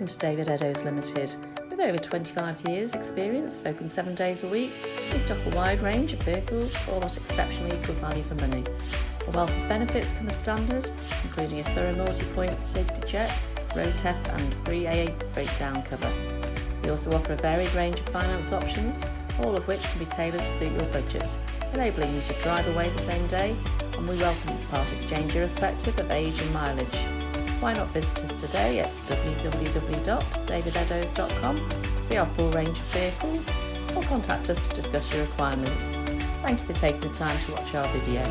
Welcome to David Eddowes Limited. With over 25 years experience, open 7 days a week, we stock a wide range of vehicles, all at exceptionally good value for money. A wealth of benefits come as standard, including a thorough multi-point safety check, road test and free AA breakdown cover. We also offer a varied range of finance options, all of which can be tailored to suit your budget, enabling you to drive away the same day, and we welcome part exchange irrespective of age and mileage. Why not visit us today at www.davideddowes.com to see our full range of vehicles, or contact us to discuss your requirements. Thank you for taking the time to watch our video.